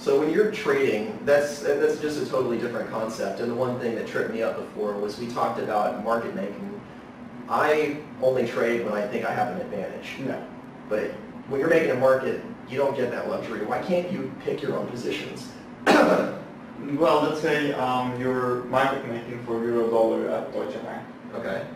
So when you're trading, that's just a totally different concept. And the one thing that tripped me up before was we talked about market making. I only trade when I think I have an advantage. Yeah. But when you're making a market, you don't get that luxury. Why can't you pick your own positions? Well, let's say you're market making for euro dollar at Deutsche Bank. Okay.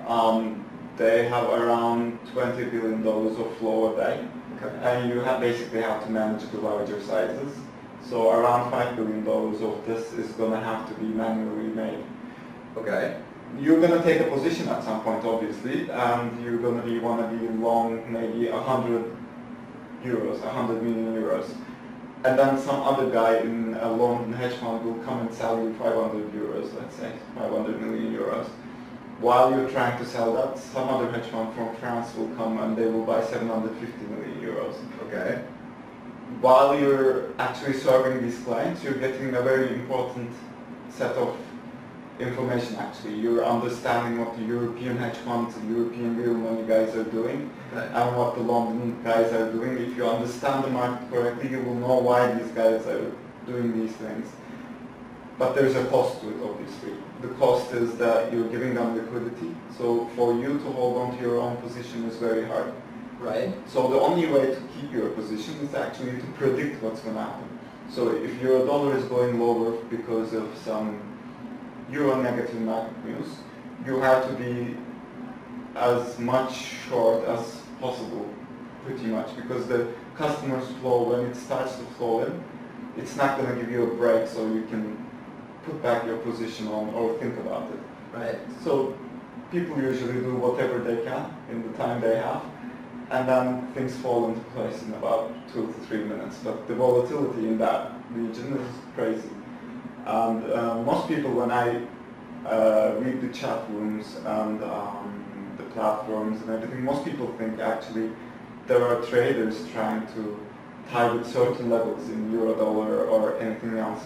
They have around $20 billion of flow a day. Okay. And you basically have to manage the larger sizes. So around $5 billion of this is going to have to be manually made. Okay. You're going to take a position at some point, obviously, and you're going to want to be long maybe 100 million euros. And then some other guy in a London hedge fund will come and sell you 500 euros, let's say, 500 million euros. While you're trying to sell that, some other hedge fund from France will come and they will buy 750 million euros. Okay. While you're actually serving these clients, you're getting a very important set of information actually. You're understanding what the European hedge funds, the European real money guys are doing, and what the London guys are doing. If you understand the market correctly, you will know why these guys are doing these things. But there's a cost to it, obviously. The cost is that you're giving them liquidity. So for you to hold on to your own position is very hard. Right. So the only way to keep your position is actually to predict what's going to happen. So if your dollar is going lower because of some euro negative market news, you have to be as much short as possible, pretty much, because the customer's flow, when it starts to flow in, it's not going to give you a break so you can put back your position on or think about it. Right. So people usually do whatever they can in the time they have, and then things fall into place in about 2 to 3 minutes. But the volatility in that region is crazy. And most people, when I read the chat rooms and the platforms and everything, most people think actually there are traders trying to target certain levels in euro dollar or anything else.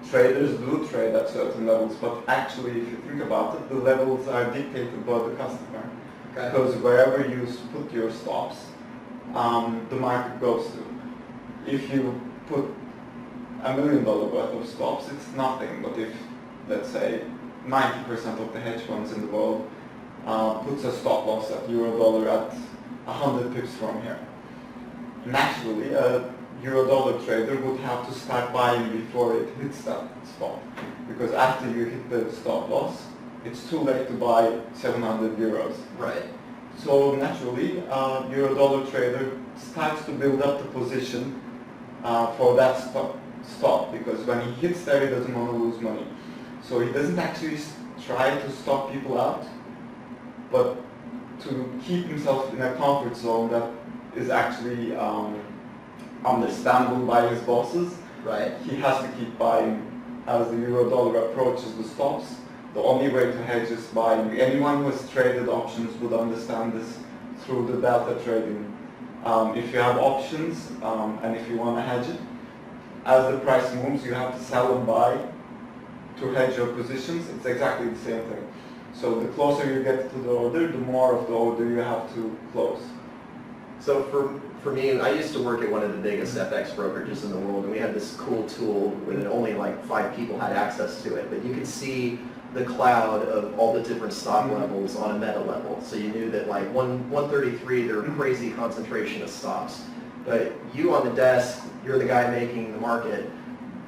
Traders do trade at certain levels, but actually if you think about it, the levels are dictated by the customer. Okay. Because wherever you put your stops, the market goes to. If you put $1 million worth of stops, it's nothing. But if, let's say, 90% of the hedge funds in the world puts a stop loss at euro dollar at 100 pips from here, naturally a euro dollar trader would have to start buying before it hits that spot. Because after you hit the stop loss, it's too late to buy 700 euros. Right. So naturally, euro dollar trader starts to build up the position for that stop, because when he hits there, he doesn't want to lose money. So he doesn't actually try to stop people out, but to keep himself in a comfort zone that is actually understandable by his bosses. Right. He has to keep buying as the euro dollar approaches the stops. The only way to hedge is buying. Anyone who has traded options would understand this through the delta trading. If you have options and if you want to hedge it, as the price moves, you have to sell and buy to hedge your positions. It's exactly the same thing. So the closer you get to the order, the more of the order you have to close. So for me, I used to work at one of the biggest FX brokerages in the world, and we had this cool tool with only like 5 people had access to it, but you could see the cloud of all the different stock levels on a meta level. So you knew that like 133, there were crazy concentration of stops. But you on the desk, you're the guy making the market,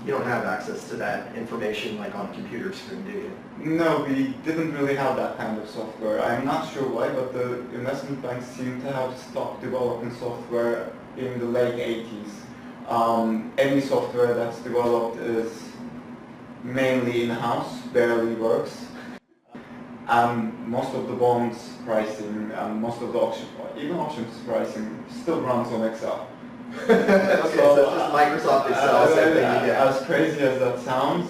you don't have access to that information like on a computer screen, do you? No, we didn't really have that kind of software. I'm not sure why, but the investment banks seem to have stopped developing software in the late 80s. Any software that's developed is mainly in-house, barely works. And most of the bonds pricing and most of the even options pricing still runs on Excel. Okay, so it's just Microsoft Excel. As crazy as that sounds,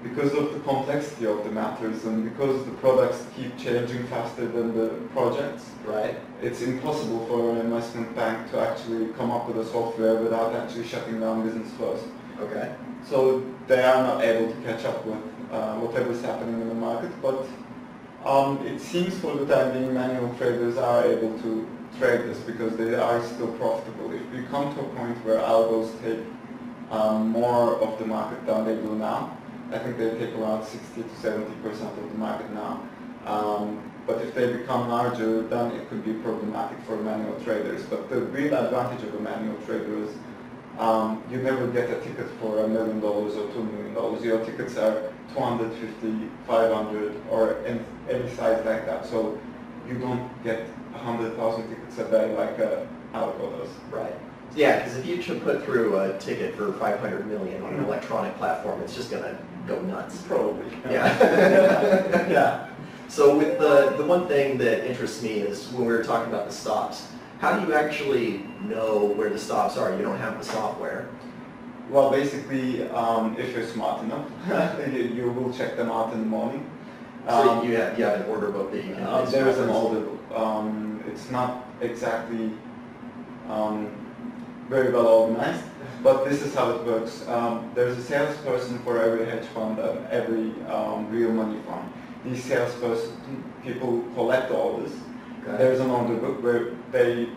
because of the complexity of the matters and because the products keep changing faster than the projects, right? It's impossible for an investment bank to actually come up with a software without actually shutting down business first. Okay. So they are not able to catch up with whatever is happening in the market, but it seems for the time being manual traders are able to trade this because they are still profitable. If we come to a point where algos take more of the market than they do now. I think they take around 60 to 70% of the market now. But if they become larger, then it could be problematic for manual traders. But the real advantage of a manual trader is you never get a ticket for $1 million or $2 million. Your tickets are 250, 500, or any size like that. So you don't get 100,000 tickets a day like algo does. Right. Yeah, because if you should put through a ticket for 500 million on an electronic platform, it's just going to go nuts. Probably. Yeah. Yeah. So with the one thing that interests me is when we were talking about the stops, how do you actually know where the stops are? You don't have the software. Well, basically, if you're smart enough, you will check them out in the morning. So you have an order book that you can there is an order book. It's not exactly very well organized, but this is how it works. There's a salesperson for every hedge fund and every real money fund. These people collect the orders. Okay. There's an order book where they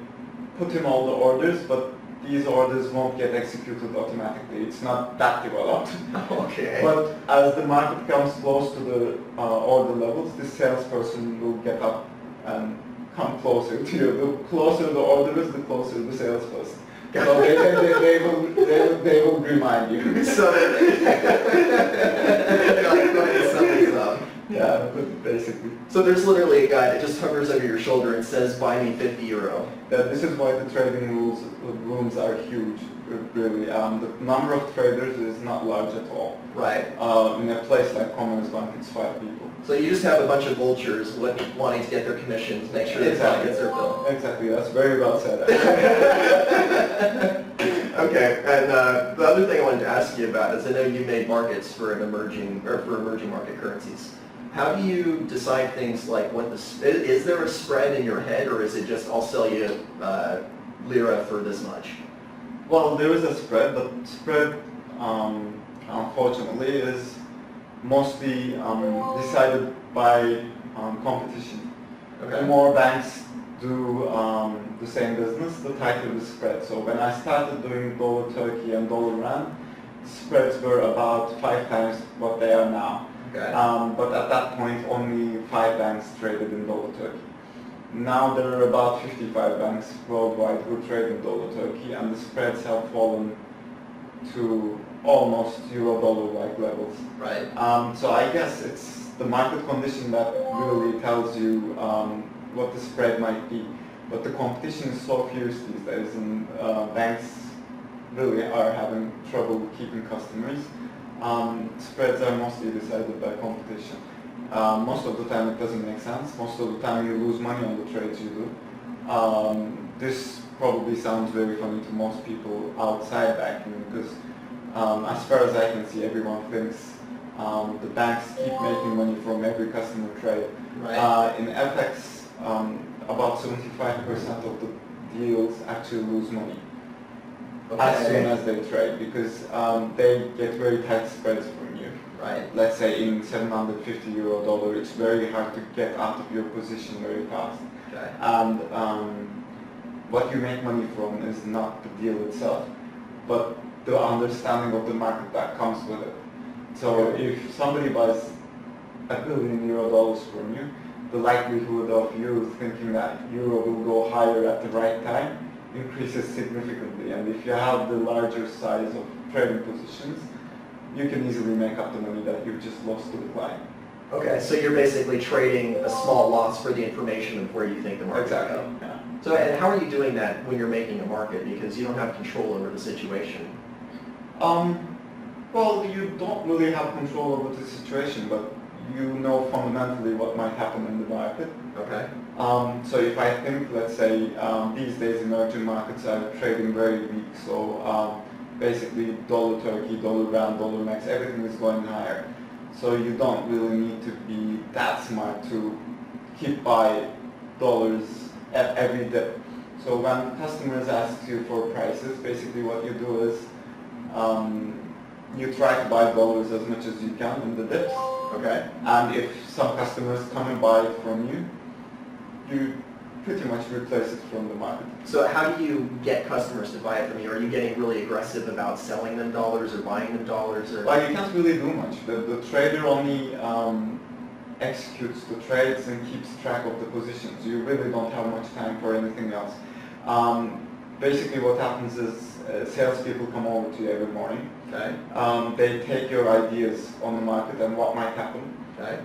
put in all the orders, but these orders won't get executed automatically. It's not that developed. Okay. But as the market comes close to the order levels, this salesperson will get up and come closer to you. The closer the order is, the closer the salesperson. So they will remind you. So something's up. Yeah, basically. So there's literally a guy that just hovers over your shoulder and says, "Buy me 50 euro." This is why the trading rooms are huge, really. The number of traders is not large at all. Right. In a place like Commerzbank, it's 5 people. So you just have a bunch of vultures wanting to get their commissions, make sure the client gets their bill. Exactly, that's very well said. Okay, and the other thing I wanted to ask you about is I know you made markets for emerging market currencies. How do you decide things like is there a spread in your head, or is it just I'll sell you lira for this much? Well, there is a spread, but spread, unfortunately, is mostly decided by competition. Okay. The more banks do the same business, the tighter the spread. So when I started doing dollar Turkey and dollar rand, spreads were about 5 times what they are now. Okay. But at that point, only 5 banks traded in dollar Turkey. Now there are about 55 banks worldwide who trade in dollar Turkey, and the spreads have fallen to almost euro-dollar like levels. Right. So I guess it's the market condition that really tells you what the spread might be. But the competition is so fierce these days, and banks really are having trouble keeping customers. Spreads are mostly decided by competition. Most of the time it doesn't make sense. Most of the time you lose money on the trades you do. This probably sounds very funny to most people outside banking because as far as I can see, everyone thinks the banks keep making money from every customer trade. Right. In FX, about 75% of the deals actually lose money. Okay. As soon as they trade, because they get very tight spreads from you. Right. Let's say in 750 euro dollar, it's very hard to get out of your position very fast. Okay. And what you make money from is not the deal itself, but the understanding of the market that comes with it. So if somebody buys $1 billion from you, the likelihood of you thinking that euro will go higher at the right time increases significantly, and if you have the larger size of trading positions, you can easily make up the money that you've just lost to the client. Okay, so you're basically trading a small loss for the information of where you think the market will go. Yeah. So, and how are you doing that when you're making a market? Because you don't have control over the situation. Well, you don't really have control over the situation, but you know fundamentally what might happen in the market. Okay. So if I think, let's say, these days emerging markets are trading very weak, so basically dollar Turkey, dollar rand, dollar max, everything is going higher. So you don't really need to be that smart to keep buy dollars at every dip. So when customers ask you for prices, basically what you do is you try to buy dollars as much as you can in the dips. Okay. And if some customers come and buy it from you, you pretty much replace it from the market. So how do you get customers to buy it from you? Are you getting really aggressive about selling them dollars or buying them dollars? Or? Well, you can't really do much. The trader only executes the trades and keeps track of the positions. You really don't have much time for anything else. Basically what happens is salespeople come over to you every morning. Okay. They take your ideas on the market and what might happen. Okay.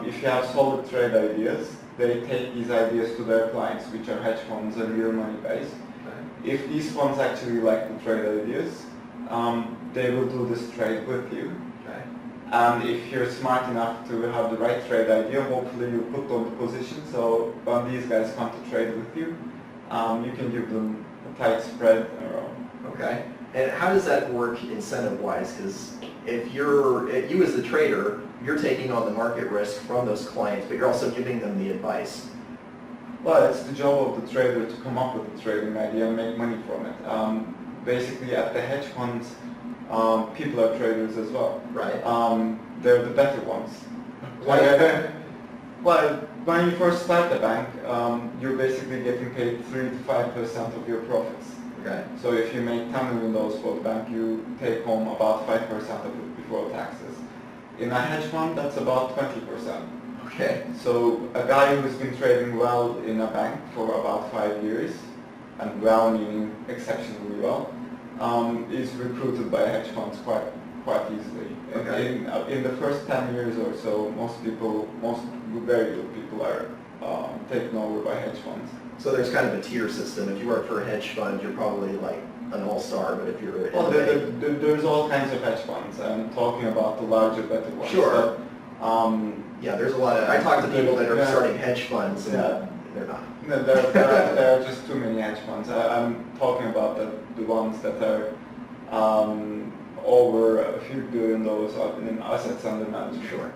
If you have solid trade ideas, they take these ideas to their clients, which are hedge funds and real money based. Okay. If these funds actually like the trade ideas, they will do this trade with you. Okay. And if you're smart enough to have the right trade idea, hopefully you put on the position, so when these guys come to trade with you, you can give them a tight spread. Okay. And how does that work incentive-wise? Because if you as the trader, you're taking on the market risk from those clients, but you're also giving them the advice. Well, it's the job of the trader to come up with a trading idea and make money from it. Basically, at the hedge funds, people are traders as well. Right. They're the better ones. Why? Well, when you first start the bank, you're basically getting paid 3 to 5% of your profits. Okay. So if you make $10 million for the bank, you take home about 5% of it before taxes. In a hedge fund, that's about 20%. Okay. So a guy who's been trading well in a bank for about 5 years, and well meaning exceptionally well, is recruited by hedge funds quite easily. Okay. In the first 10 years or so, most very good people are taken over by hedge funds. So there's kind of a tier system. If you work for a hedge fund, you're probably like an all-star, but if you're... Well, there's all kinds of hedge funds. I'm talking about the larger, better ones. Sure. But, yeah, there's a lot of... I talk to people that are starting hedge funds, and they're not. No, there are just too many hedge funds. I'm talking about the ones that are over a few $1 billion in assets under management. Sure.